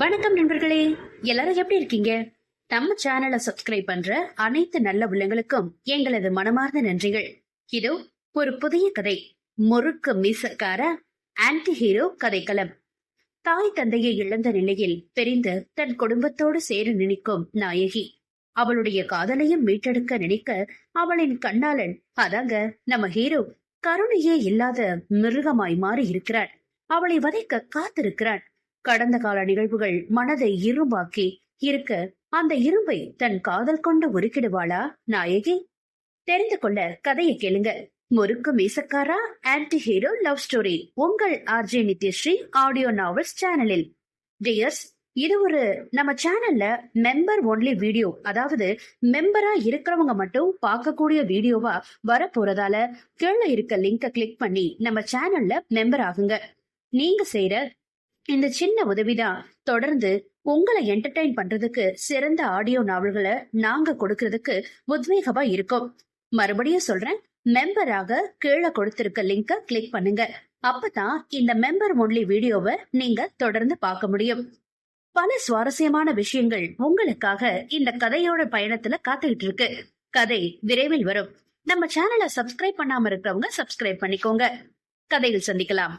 வணக்கம் நண்பர்களே, எல்லாரும் எப்படி இருக்கீங்க? நம்ம சேனலை சப்ஸ்கிரைப் பண்ற அனைத்து நல்ல உள்ளங்களுக்கும் எங்களது மனமார்ந்த நன்றிகள். இதோ ஒரு புதிய கதை. முறுக்கு மீசக்கார ஆன்டி ஹீரோ கதைக்களம். தாய் தந்தையை இழந்த நிலையில் பிரிந்து தன் குடும்பத்தோடு சேர நினைக்கும் நாயகி. அவளுடைய காதலையும் மீட்டெடுக்க நினைக்க அவளின் கண்ணாளன், அதாங்க நம்ம ஹீரோ, கருணையே இல்லாத மிருகமாய் மாறி இருக்கிறான். அவளை வதைக்க காத்திருக்கிறான். கடந்த கால நிகழ்வுகள் மனதை இரும்பாக்கி இருக்க அந்த இரும்பை தன் காதல் கொண்டு உருக்கிடுவாளா நாயகி? தெரிந்து கொள்ள கதையை கேளுங்க. முறுக்கு மீசக்காரா ஆன்டி ஹீரோ லவ் ஸ்டோரி உங்கள் ஆர்ஜே நித்யஸ்ரீ ஆடியோ நாவல்ஸ் சேனலில். டியர்ஸ், இது ஒரு நம்ம சேனல்ல மெம்பர் ஒன்லி வீடியோ, அதாவது மெம்பரா இருக்கிறவங்க மட்டும் பார்க்கக்கூடிய வீடியோவா வர போறதால கீழே இருக்க லிங்க கிளிக் பண்ணி நம்ம சேனல்ல மெம்பர் ஆகுங்க. நீங்க செய்யற இந்த சின்ன உதவிதான் தொடர்ந்து உங்களை என்டர்டைன் பண்றதுக்கு சிறந்த ஆடியோ நாவல்களை நாங்க கொடுக்கறதுக்கு உத்வேகமா இருக்கும். மறுபடியும் சொல்றேன், மெம்பராக கீழே கொடுத்திருக்க லிங்க கிளிக் பண்ணுங்க. அப்பதான் இந்த மெம்பர் ஒன்லி வீடியோவை நீங்க தொடர்ந்து பார்க்க முடியும். பல சுவாரஸ்யமான விஷயங்கள் உங்களுக்காக இந்த கதையோட பயணத்துல காத்துக்கிட்டு இருக்கு. கதை விரைவில் வரும். நம்ம சேனலை சப்ஸ்கிரைப் பண்ணாம இருக்கிறவங்க சப்ஸ்கிரைப் பண்ணிக்கோங்க. கதையில் சந்திக்கலாம்.